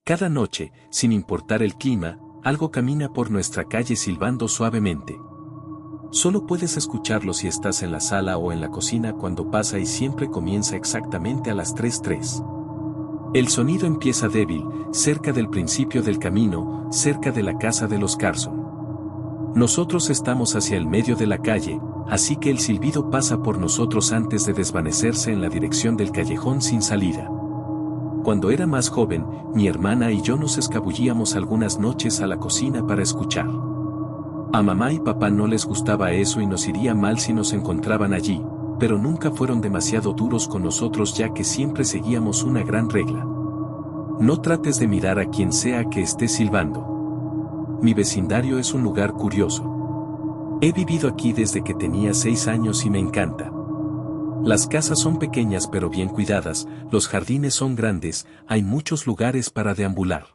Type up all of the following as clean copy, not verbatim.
Cada noche, sin importar el clima, algo camina por nuestra calle silbando suavemente. Solo puedes escucharlo si estás en la sala o en la cocina cuando pasa y siempre comienza exactamente a las 3:03. El sonido empieza débil, cerca del principio del camino, cerca de la casa de los Carson. Nosotros estamos hacia el medio de la calle, así que el silbido pasa por nosotros antes de desvanecerse en la dirección del callejón sin salida. Cuando era más joven, mi hermana y yo nos escabullíamos algunas noches a la cocina para escuchar. A mamá y papá no les gustaba eso y nos iría mal si nos encontraban allí, pero nunca fueron demasiado duros con nosotros ya que siempre seguíamos una gran regla. No trates de mirar a quien sea que esté silbando. Mi vecindario es un lugar curioso. He vivido aquí desde que tenía 6 años y me encanta. Las casas son pequeñas pero bien cuidadas, los jardines son grandes, hay muchos lugares para deambular.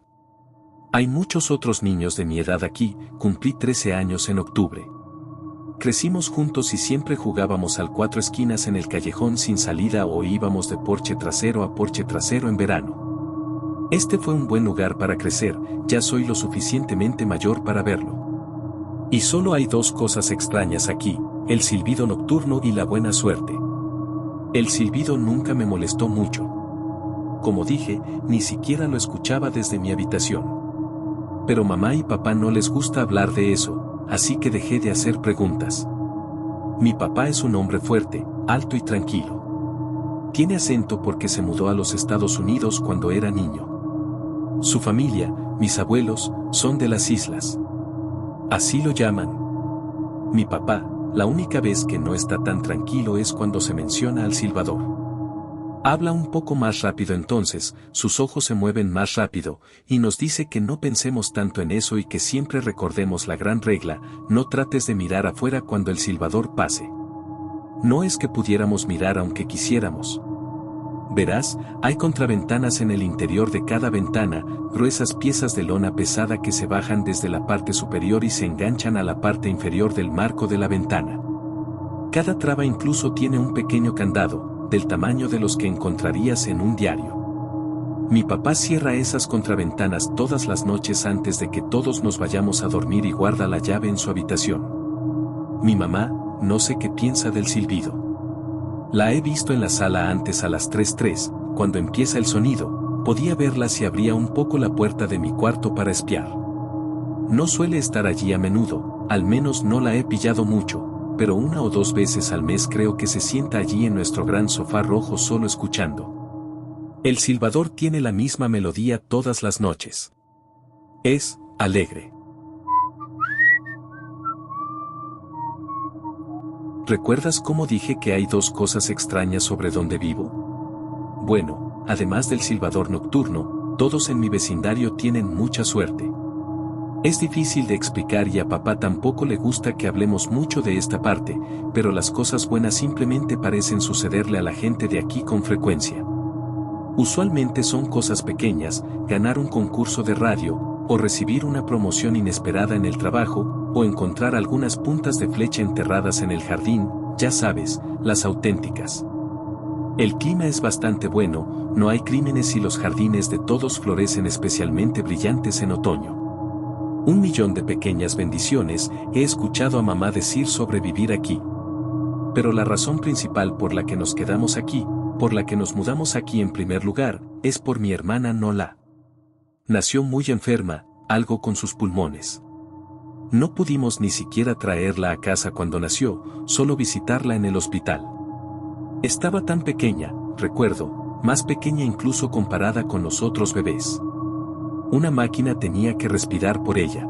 Hay muchos otros niños de mi edad aquí, cumplí 13 años en octubre. Crecimos juntos y siempre jugábamos al 4 esquinas en el callejón sin salida o íbamos de porche trasero a porche trasero en verano. Este fue un buen lugar para crecer, ya soy lo suficientemente mayor para verlo. Y solo hay 2 cosas extrañas aquí, el silbido nocturno y la buena suerte. El silbido nunca me molestó mucho. Como dije, ni siquiera lo escuchaba desde mi habitación. Pero mamá y papá no les gusta hablar de eso, así que dejé de hacer preguntas. Mi papá es un hombre fuerte, alto y tranquilo. Tiene acento porque se mudó a los Estados Unidos cuando era niño. Su familia, mis abuelos, son de las islas. Así lo llaman. Mi papá, la única vez que no está tan tranquilo es cuando se menciona al silbador. Habla un poco más rápido entonces, sus ojos se mueven más rápido, y nos dice que no pensemos tanto en eso y que siempre recordemos la gran regla, no trates de mirar afuera cuando el silbador pase. No es que pudiéramos mirar aunque quisiéramos. Verás, hay contraventanas en el interior de cada ventana, gruesas piezas de lona pesada que se bajan desde la parte superior y se enganchan a la parte inferior del marco de la ventana. Cada traba incluso tiene un pequeño candado, del tamaño de los que encontrarías en un diario. Mi papá cierra esas contraventanas todas las noches antes de que todos nos vayamos a dormir y guarda la llave en su habitación. Mi mamá, no sé qué piensa del silbido. La he visto en la sala antes a las 3:03, cuando empieza el sonido, podía verla si abría un poco la puerta de mi cuarto para espiar. No suele estar allí a menudo, al menos no la he pillado mucho, pero 1 o 2 veces al mes creo que se sienta allí en nuestro gran sofá rojo solo escuchando. El silbador tiene la misma melodía todas las noches. Es alegre. ¿Recuerdas cómo dije que hay 2 cosas extrañas sobre donde vivo? Bueno, además del silbador nocturno, todos en mi vecindario tienen mucha suerte. Es difícil de explicar y a papá tampoco le gusta que hablemos mucho de esta parte, pero las cosas buenas simplemente parecen sucederle a la gente de aquí con frecuencia. Usualmente son cosas pequeñas, ganar un concurso de radio, o recibir una promoción inesperada en el trabajo, o encontrar algunas puntas de flecha enterradas en el jardín, ya sabes, las auténticas. El clima es bastante bueno, no hay crímenes y los jardines de todos florecen especialmente brillantes en otoño. 1.000.000 de pequeñas bendiciones he escuchado a mamá decir sobre vivir aquí. Pero la razón principal por la que nos quedamos aquí, por la que nos mudamos aquí en primer lugar, es por mi hermana Nola. Nació muy enferma, algo con sus pulmones. No pudimos ni siquiera traerla a casa cuando nació, solo visitarla en el hospital. Estaba tan pequeña, recuerdo, más pequeña incluso comparada con los otros bebés. Una máquina tenía que respirar por ella.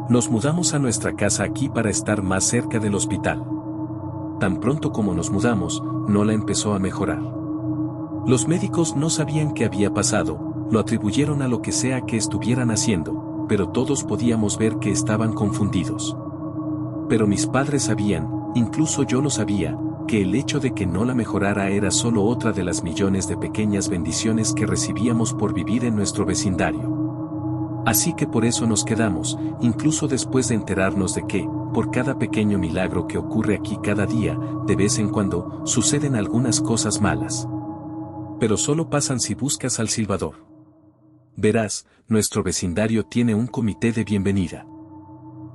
Nos mudamos a nuestra casa aquí para estar más cerca del hospital. Tan pronto como nos mudamos, Nola empezó a mejorar. Los médicos no sabían qué había pasado, lo atribuyeron a lo que sea que estuvieran haciendo, pero todos podíamos ver que estaban confundidos. Pero mis padres sabían, incluso yo lo sabía, que el hecho de que Nola mejorara era solo otra de las millones de pequeñas bendiciones que recibíamos por vivir en nuestro vecindario. Así que por eso nos quedamos, incluso después de enterarnos de que, por cada pequeño milagro que ocurre aquí cada día, de vez en cuando, suceden algunas cosas malas. Pero solo pasan si buscas al silbador. Verás, nuestro vecindario tiene un comité de bienvenida.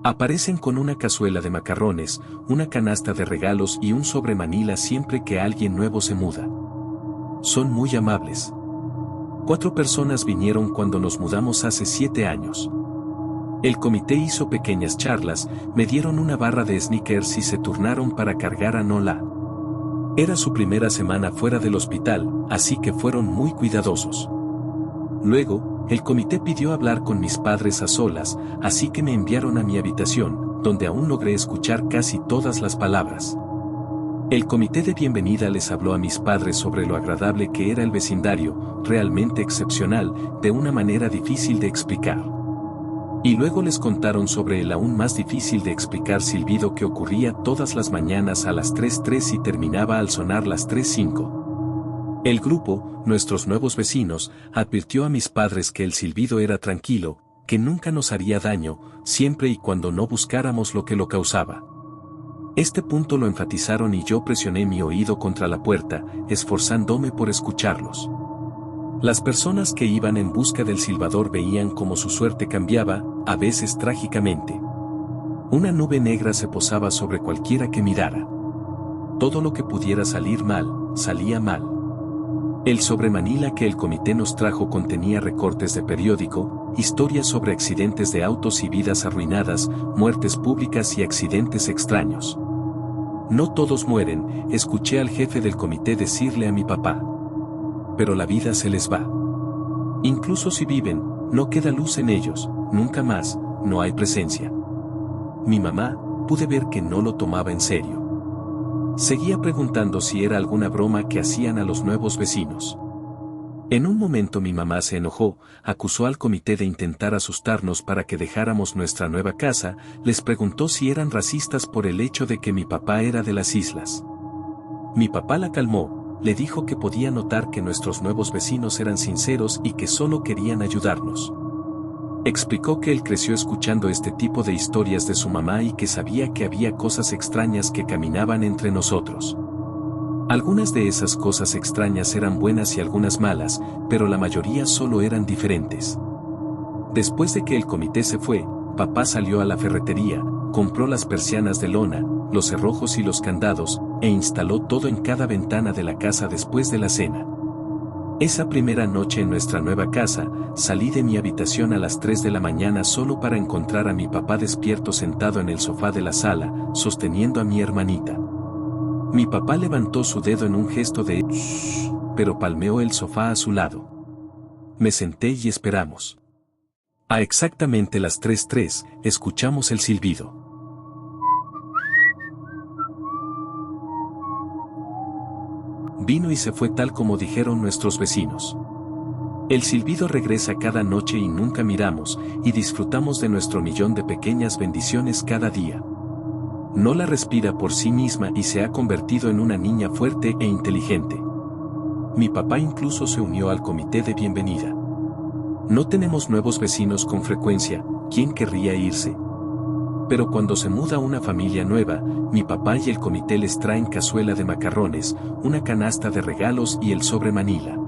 Aparecen con una cazuela de macarrones, una canasta de regalos y un sobre Manila siempre que alguien nuevo se muda. Son muy amables. 4 personas vinieron cuando nos mudamos hace 7 años. El comité hizo pequeñas charlas, me dieron una barra de Snickers y se turnaron para cargar a Nola. Era su primera semana fuera del hospital, así que fueron muy cuidadosos. Luego, el comité pidió hablar con mis padres a solas, así que me enviaron a mi habitación, donde aún logré escuchar casi todas las palabras. El comité de bienvenida les habló a mis padres sobre lo agradable que era el vecindario, realmente excepcional, de una manera difícil de explicar. Y luego les contaron sobre el aún más difícil de explicar silbido que ocurría todas las mañanas a las 3:03 y terminaba al sonar las 3:05. El grupo, nuestros nuevos vecinos, advirtió a mis padres que el silbido era tranquilo, que nunca nos haría daño, siempre y cuando no buscáramos lo que lo causaba. Este punto lo enfatizaron y yo presioné mi oído contra la puerta, esforzándome por escucharlos. Las personas que iban en busca del silbador veían cómo su suerte cambiaba, a veces trágicamente. Una nube negra se posaba sobre cualquiera que mirara. Todo lo que pudiera salir mal, salía mal. El sobre Manila que el comité nos trajo contenía recortes de periódico, historias sobre accidentes de autos y vidas arruinadas, muertes públicas y accidentes extraños. No todos mueren, escuché al jefe del comité decirle a mi papá. Pero la vida se les va. Incluso si viven, no queda luz en ellos, nunca más, no hay presencia. Mi mamá, pude ver que no lo tomaba en serio. Seguía preguntando si era alguna broma que hacían a los nuevos vecinos. En un momento mi mamá se enojó, acusó al comité de intentar asustarnos para que dejáramos nuestra nueva casa, les preguntó si eran racistas por el hecho de que mi papá era de las islas. Mi papá la calmó, le dijo que podía notar que nuestros nuevos vecinos eran sinceros y que solo querían ayudarnos. Explicó que él creció escuchando este tipo de historias de su mamá y que sabía que había cosas extrañas que caminaban entre nosotros. Algunas de esas cosas extrañas eran buenas y algunas malas, pero la mayoría solo eran diferentes. Después de que el comité se fue, papá salió a la ferretería, compró las persianas de lona, los cerrojos y los candados, e instaló todo en cada ventana de la casa después de la cena. Esa primera noche en nuestra nueva casa, salí de mi habitación a las 3 de la mañana solo para encontrar a mi papá despierto sentado en el sofá de la sala, sosteniendo a mi hermanita. Mi papá levantó su dedo en un gesto de "shh", pero palmeó el sofá a su lado. Me senté y esperamos. A exactamente las 3:03, escuchamos el silbido. Vino y se fue tal como dijeron nuestros vecinos. El silbido regresa cada noche y nunca miramos, y disfrutamos de nuestro millón de pequeñas bendiciones cada día. Nola respira por sí misma y se ha convertido en una niña fuerte e inteligente. Mi papá incluso se unió al comité de bienvenida. No tenemos nuevos vecinos con frecuencia, ¿quién querría irse? Pero cuando se muda una familia nueva, mi papá y el comité les traen cazuela de macarrones, una canasta de regalos y el sobre Manila.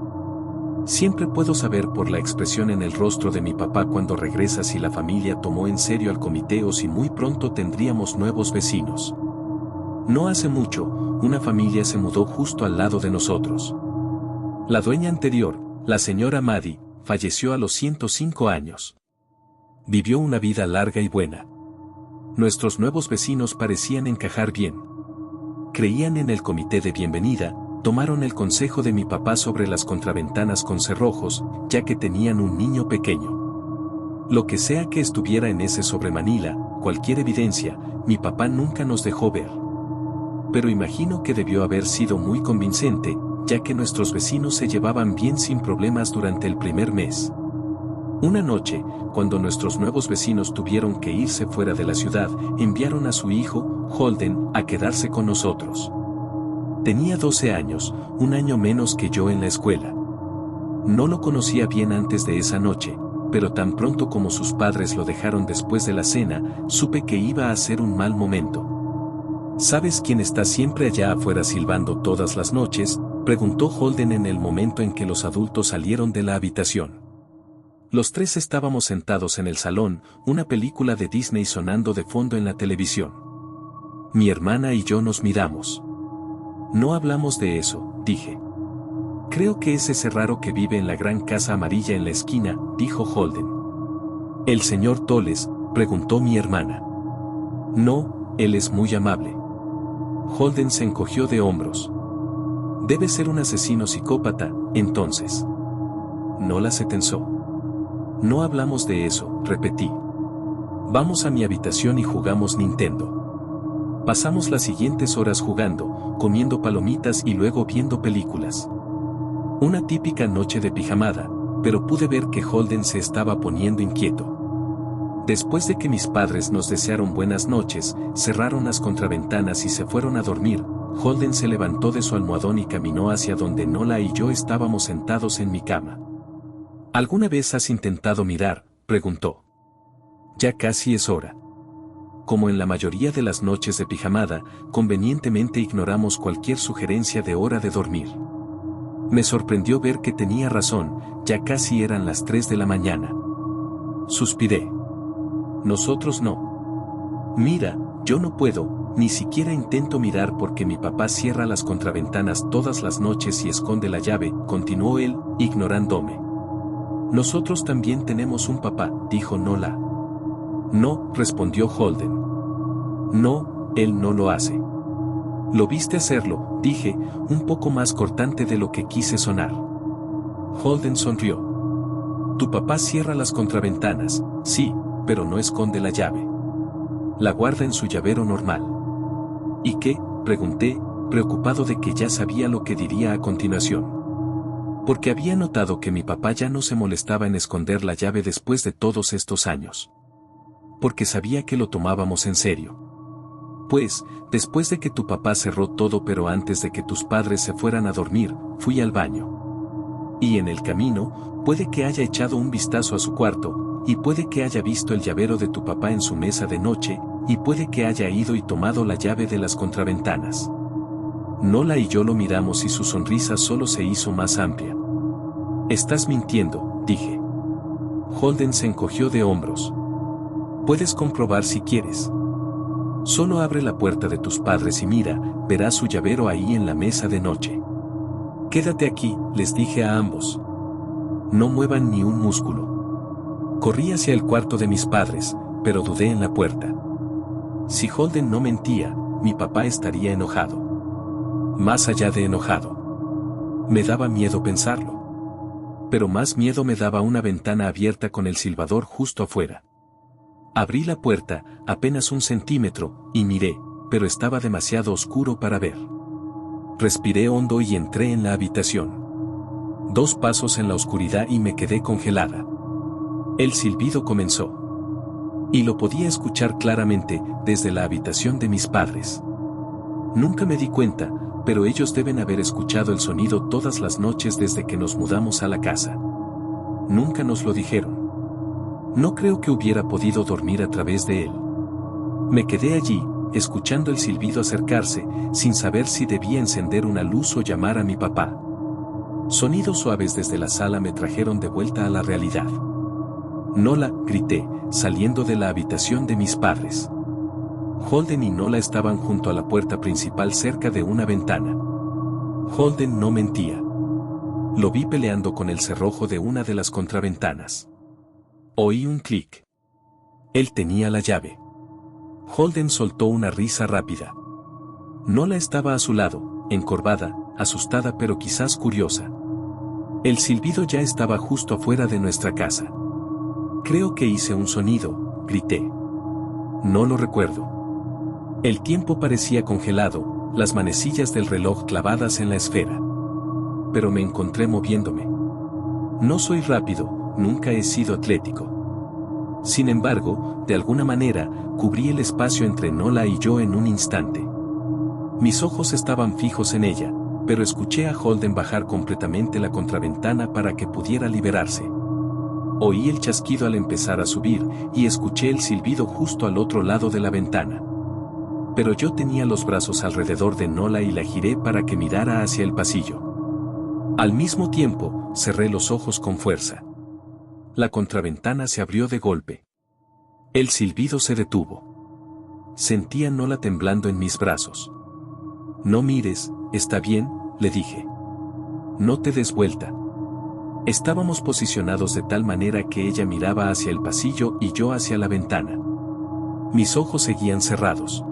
Siempre puedo saber por la expresión en el rostro de mi papá cuando regresa si la familia tomó en serio al comité o si muy pronto tendríamos nuevos vecinos. No hace mucho, una familia se mudó justo al lado de nosotros. La dueña anterior, la señora Maddie, falleció a los 105 años. Vivió una vida larga y buena. Nuestros nuevos vecinos parecían encajar bien. Creían en el comité de bienvenida, tomaron el consejo de mi papá sobre las contraventanas con cerrojos, ya que tenían un niño pequeño. Lo que sea que estuviera en ese sobre Manila, cualquier evidencia, mi papá nunca nos dejó ver. Pero imagino que debió haber sido muy convincente, ya que nuestros vecinos se llevaban bien sin problemas durante el primer mes. Una noche, cuando nuestros nuevos vecinos tuvieron que irse fuera de la ciudad, enviaron a su hijo, Holden, a quedarse con nosotros. Tenía 12 años, un año menos que yo en la escuela. No lo conocía bien antes de esa noche, pero tan pronto como sus padres lo dejaron después de la cena, supe que iba a ser un mal momento. ¿Sabes quién está siempre allá afuera silbando todas las noches?, preguntó Holden en el momento en que los adultos salieron de la habitación. Los tres estábamos sentados en el salón, una película de Disney sonando de fondo en la televisión. Mi hermana y yo nos miramos. No hablamos de eso, dije. Creo que es ese raro que vive en la gran casa amarilla en la esquina, dijo Holden. ¿El señor Toles?, preguntó mi hermana. No, él es muy amable. Holden se encogió de hombros. Debe ser un asesino psicópata, entonces. Nola se tensó. No hablamos de eso, repetí. Vamos a mi habitación y jugamos Nintendo. Pasamos las siguientes horas jugando, comiendo palomitas y luego viendo películas. Una típica noche de pijamada, pero pude ver que Holden se estaba poniendo inquieto. Después de que mis padres nos desearon buenas noches, cerraron las contraventanas y se fueron a dormir, Holden se levantó de su almohadón y caminó hacia donde Nola y yo estábamos sentados en mi cama. ¿Alguna vez has intentado mirar?, preguntó. Ya casi es hora. Como en la mayoría de las noches de pijamada, convenientemente ignoramos cualquier sugerencia de hora de dormir. Me sorprendió ver que tenía razón, ya casi eran las 3 de la mañana. Suspiré. Nosotros no. Mira, yo no puedo, ni siquiera intento mirar porque mi papá cierra las contraventanas todas las noches y esconde la llave, continuó él, ignorándome. Nosotros también tenemos un papá, dijo Nola. No, respondió Holden. No, él no lo hace. Lo viste hacerlo, dije, un poco más cortante de lo que quise sonar. Holden sonrió. Tu papá cierra las contraventanas, sí, pero no esconde la llave. La guarda en su llavero normal. ¿Y qué?, pregunté, preocupado de que ya sabía lo que diría a continuación. Porque había notado que mi papá ya no se molestaba en esconder la llave después de todos estos años. Porque sabía que lo tomábamos en serio. Pues, después de que tu papá cerró todo pero antes de que tus padres se fueran a dormir, fui al baño. Y en el camino, puede que haya echado un vistazo a su cuarto, y puede que haya visto el llavero de tu papá en su mesa de noche, y puede que haya ido y tomado la llave de las contraventanas. Nola y yo lo miramos y su sonrisa solo se hizo más amplia. Estás mintiendo, dije. Holden se encogió de hombros. Puedes comprobar si quieres. Solo abre la puerta de tus padres y mira, verás su llavero ahí en la mesa de noche. Quédate aquí, les dije a ambos. No muevan ni un músculo. Corrí hacia el cuarto de mis padres, pero dudé en la puerta. Si Holden no mentía, mi papá estaría enojado. Más allá de enojado. Me daba miedo pensarlo. Pero más miedo me daba una ventana abierta con el silbador justo afuera. Abrí la puerta, apenas 1 centímetro, y miré, pero estaba demasiado oscuro para ver. Respiré hondo y entré en la habitación. 2 pasos en la oscuridad y me quedé congelada. El silbido comenzó. Y lo podía escuchar claramente, desde la habitación de mis padres. Nunca me di cuenta, pero ellos deben haber escuchado el sonido todas las noches desde que nos mudamos a la casa. Nunca nos lo dijeron. No creo que hubiera podido dormir a través de él. Me quedé allí, escuchando el silbido acercarse, sin saber si debía encender una luz o llamar a mi papá. Sonidos suaves desde la sala me trajeron de vuelta a la realidad. Nola, grité, saliendo de la habitación de mis padres. Holden y Nola estaban junto a la puerta principal cerca de una ventana. Holden no mentía. Lo vi peleando con el cerrojo de una de las contraventanas. Oí un clic. Él tenía la llave. Holden soltó una risa rápida. Nola estaba a su lado, encorvada, asustada pero quizás curiosa. El silbido ya estaba justo afuera de nuestra casa. Creo que hice un sonido, grité. No lo recuerdo. El tiempo parecía congelado, las manecillas del reloj clavadas en la esfera. Pero me encontré moviéndome. No soy rápido, nunca he sido atlético. Sin embargo, de alguna manera, cubrí el espacio entre Nola y yo en un instante. Mis ojos estaban fijos en ella, pero escuché a Holden bajar completamente la contraventana para que pudiera liberarse. Oí el chasquido al empezar a subir, y escuché el silbido justo al otro lado de la ventana. Pero yo tenía los brazos alrededor de Nola y la giré para que mirara hacia el pasillo. Al mismo tiempo, cerré los ojos con fuerza. La contraventana se abrió de golpe. El silbido se detuvo. Sentí a Nola temblando en mis brazos. No mires, está bien, le dije. No te des vuelta. Estábamos posicionados de tal manera que ella miraba hacia el pasillo y yo hacia la ventana. Mis ojos seguían cerrados.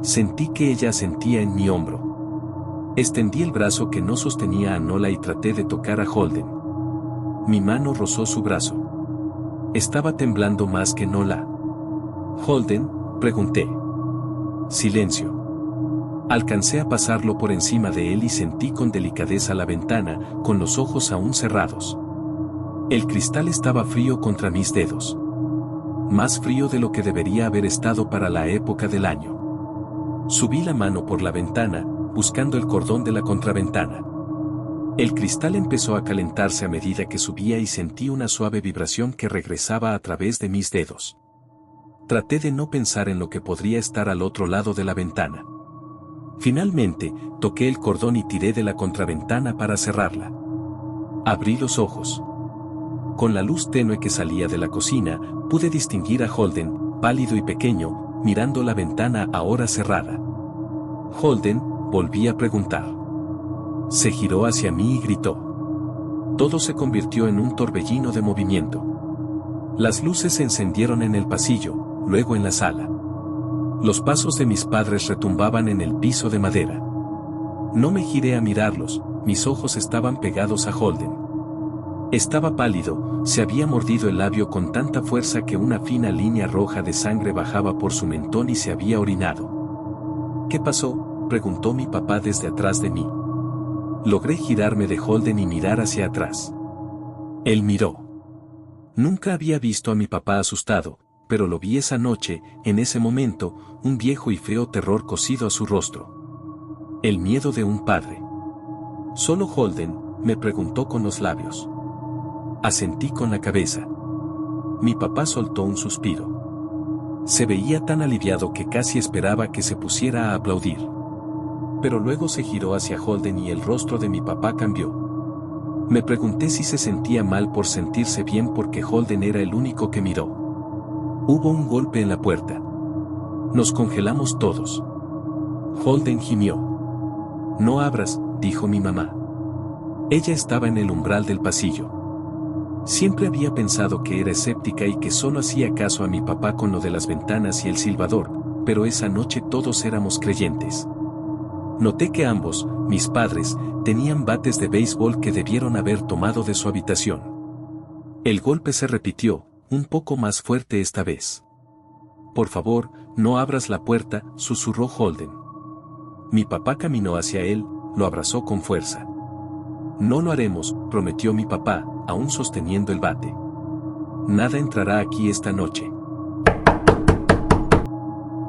Sentí que ella asentía en mi hombro. Extendí el brazo que no sostenía a Nola y traté de tocar a Holden. Mi mano rozó su brazo. Estaba temblando más que Nola. «Holden», pregunté. Silencio. Alcancé a pasarlo por encima de él y sentí con delicadeza la ventana, con los ojos aún cerrados. El cristal estaba frío contra mis dedos. Más frío de lo que debería haber estado para la época del año. Subí la mano por la ventana, buscando el cordón de la contraventana. El cristal empezó a calentarse a medida que subía y sentí una suave vibración que regresaba a través de mis dedos. Traté de no pensar en lo que podría estar al otro lado de la ventana. Finalmente, toqué el cordón y tiré de la contraventana para cerrarla. Abrí los ojos. Con la luz tenue que salía de la cocina, pude distinguir a Holden, pálido y pequeño, mirando la ventana ahora cerrada. «Holden», volví a preguntar. Se giró hacia mí y gritó. Todo se convirtió en un torbellino de movimiento. Las luces se encendieron en el pasillo, luego en la sala. Los pasos de mis padres retumbaban en el piso de madera. No me giré a mirarlos, mis ojos estaban pegados a Holden. Estaba pálido, se había mordido el labio con tanta fuerza que una fina línea roja de sangre bajaba por su mentón y se había orinado. «¿Qué pasó?», preguntó mi papá desde atrás de mí. Logré girarme de Holden y mirar hacia atrás. Él miró. Nunca había visto a mi papá asustado, pero lo vi esa noche, en ese momento, un viejo y feo terror cosido a su rostro. El miedo de un padre. «¿Solo Holden?», me preguntó con los labios. Asentí con la cabeza. Mi papá soltó un suspiro. Se veía tan aliviado que casi esperaba que se pusiera a aplaudir. Pero luego se giró hacia Holden y el rostro de mi papá cambió. Me pregunté si se sentía mal por sentirse bien porque Holden era el único que miró. Hubo un golpe en la puerta. Nos congelamos todos. Holden gimió. «No abras», dijo mi mamá. Ella estaba en el umbral del pasillo. Siempre había pensado que era escéptica y que solo hacía caso a mi papá con lo de las ventanas y el silbador, pero esa noche todos éramos creyentes. Noté que ambos, mis padres, tenían bates de béisbol que debieron haber tomado de su habitación. El golpe se repitió, un poco más fuerte esta vez. «Por favor, no abras la puerta», susurró Holden. Mi papá caminó hacia él, lo abrazó con fuerza. «No lo haremos», prometió mi papá, aún sosteniendo el bate. «Nada entrará aquí esta noche».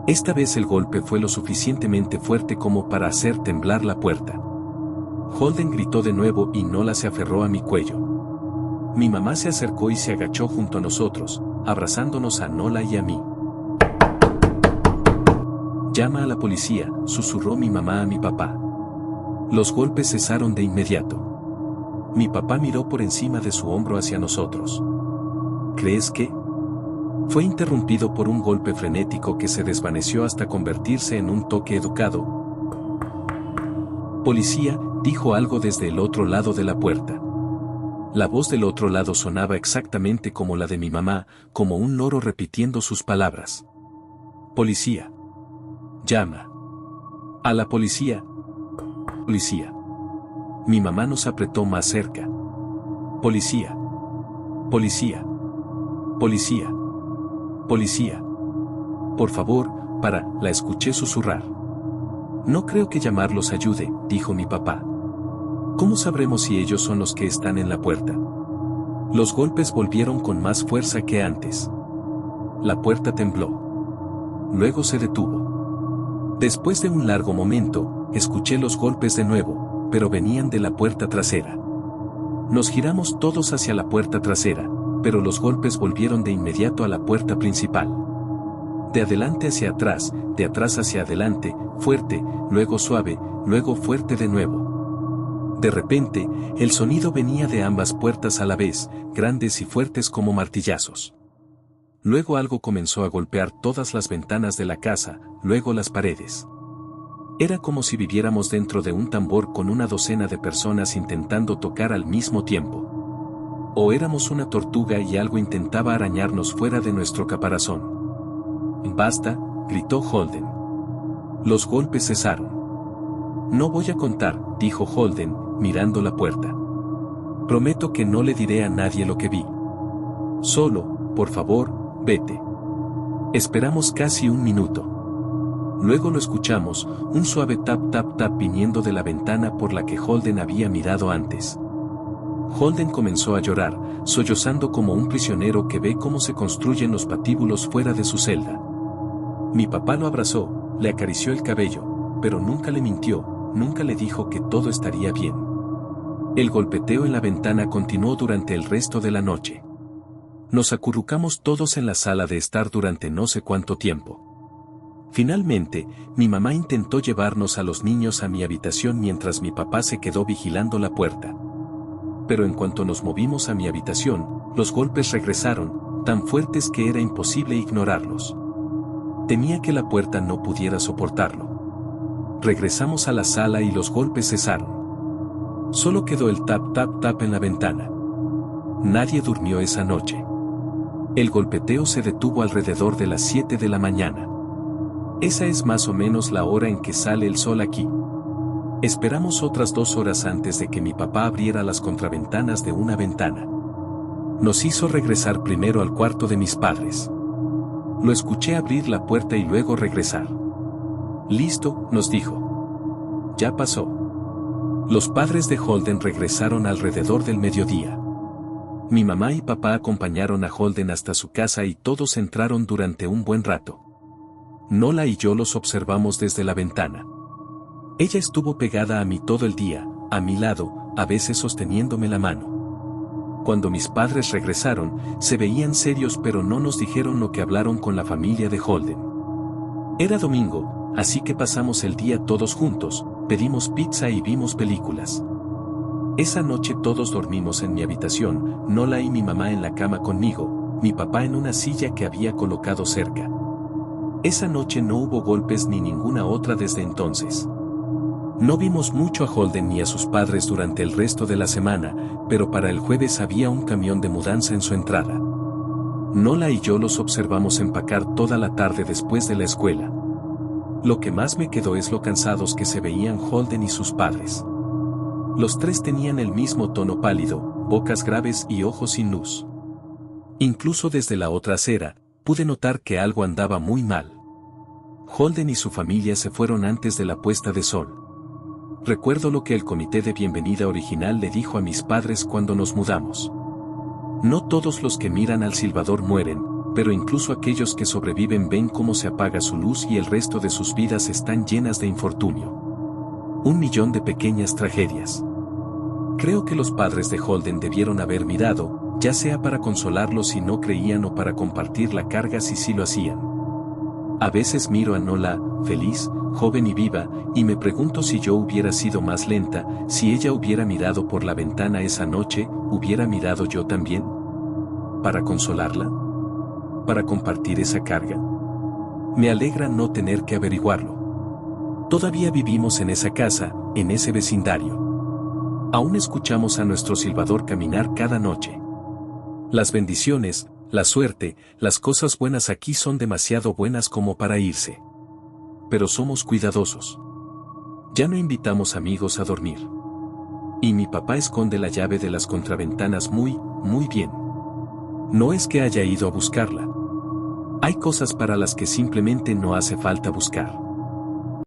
Esta vez el golpe fue lo suficientemente fuerte como para hacer temblar la puerta. Holden gritó de nuevo y Nola se aferró a mi cuello. Mi mamá se acercó y se agachó junto a nosotros, abrazándonos a Nola y a mí. «Llama a la policía», susurró mi mamá a mi papá. Los golpes cesaron de inmediato. Mi papá miró por encima de su hombro hacia nosotros. «¿Crees que?» Fue interrumpido por un golpe frenético que se desvaneció hasta convertirse en un toque educado. «Policía», dijo algo desde el otro lado de la puerta. La voz del otro lado sonaba exactamente como la de mi mamá, como un loro repitiendo sus palabras. «Policía. Llama. A la policía. Policía». Mi mamá nos apretó más cerca. «Policía. Policía. Policía. Policía. Por favor, para», la escuché susurrar. «No creo que llamarlos ayude», dijo mi papá. «¿Cómo sabremos si ellos son los que están en la puerta?» Los golpes volvieron con más fuerza que antes. La puerta tembló. Luego se detuvo. Después de un largo momento, escuché los golpes de nuevo, pero venían de la puerta trasera. Nos giramos todos hacia la puerta trasera, pero los golpes volvieron de inmediato a la puerta principal. De adelante hacia atrás, de atrás hacia adelante, fuerte, luego suave, luego fuerte de nuevo. De repente, el sonido venía de ambas puertas a la vez, grandes y fuertes como martillazos. Luego algo comenzó a golpear todas las ventanas de la casa, luego las paredes. Era como si viviéramos dentro de un tambor con una docena de personas intentando tocar al mismo tiempo. O éramos una tortuga y algo intentaba arañarnos fuera de nuestro caparazón. «Basta», gritó Holden. Los golpes cesaron. «No voy a contar», dijo Holden, mirando la puerta. «Prometo que no le diré a nadie lo que vi. Solo, por favor, vete». Esperamos casi un minuto. Luego lo escuchamos, un suave tap tap tap viniendo de la ventana por la que Holden había mirado antes. Holden comenzó a llorar, sollozando como un prisionero que ve cómo se construyen los patíbulos fuera de su celda. Mi papá lo abrazó, le acarició el cabello, pero nunca le mintió, nunca le dijo que todo estaría bien. El golpeteo en la ventana continuó durante el resto de la noche. Nos acurrucamos todos en la sala de estar durante no sé cuánto tiempo. Finalmente, mi mamá intentó llevarnos a los niños a mi habitación mientras mi papá se quedó vigilando la puerta. Pero en cuanto nos movimos a mi habitación, los golpes regresaron, tan fuertes que era imposible ignorarlos. Temía que la puerta no pudiera soportarlo. Regresamos a la sala y los golpes cesaron. Solo quedó el tap tap tap en la ventana. Nadie durmió esa noche. El golpeteo se detuvo alrededor de las 7 de la mañana. Esa es más o menos la hora en que sale el sol aquí. Esperamos otras 2 horas antes de que mi papá abriera las contraventanas de una ventana. Nos hizo regresar primero al cuarto de mis padres. Lo escuché abrir la puerta y luego regresar. «Listo», nos dijo. «Ya pasó». Los padres de Holden regresaron alrededor del mediodía. Mi mamá y papá acompañaron a Holden hasta su casa y todos entraron durante un buen rato. Nola y yo los observamos desde la ventana. Ella estuvo pegada a mí todo el día, a mi lado, a veces sosteniéndome la mano. Cuando mis padres regresaron, se veían serios pero no nos dijeron lo que hablaron con la familia de Holden. Era domingo, así que pasamos el día todos juntos, pedimos pizza y vimos películas. Esa noche todos dormimos en mi habitación, Nola y mi mamá en la cama conmigo, mi papá en una silla que había colocado cerca. Esa noche no hubo golpes ni ninguna otra desde entonces. No vimos mucho a Holden ni a sus padres durante el resto de la semana, pero para el jueves había un camión de mudanza en su entrada. Nola y yo los observamos empacar toda la tarde después de la escuela. Lo que más me quedó es lo cansados que se veían Holden y sus padres. Los tres tenían el mismo tono pálido, bocas graves y ojos sin luz. Incluso desde la otra acera, pude notar que algo andaba muy mal. Holden y su familia se fueron antes de la puesta de sol. Recuerdo lo que el comité de bienvenida original le dijo a mis padres cuando nos mudamos. No todos los que miran al silbador mueren, pero incluso aquellos que sobreviven ven cómo se apaga su luz y el resto de sus vidas están llenas de infortunio. 1.000.000 de pequeñas tragedias. Creo que los padres de Holden debieron haber mirado, ya sea para consolarlo si no creían o para compartir la carga si sí lo hacían. A veces miro a Nola, feliz, joven y viva, y me pregunto si yo hubiera sido más lenta, si ella hubiera mirado por la ventana esa noche, ¿hubiera mirado yo también? ¿Para consolarla? ¿Para compartir esa carga? Me alegra no tener que averiguarlo. Todavía vivimos en esa casa, en ese vecindario. Aún escuchamos a nuestro silbador caminar cada noche. Las bendiciones, la suerte, las cosas buenas aquí son demasiado buenas como para irse. Pero somos cuidadosos. Ya no invitamos amigos a dormir. Y mi papá esconde la llave de las contraventanas muy bien. No es que haya ido a buscarla. Hay cosas para las que simplemente no hace falta buscar.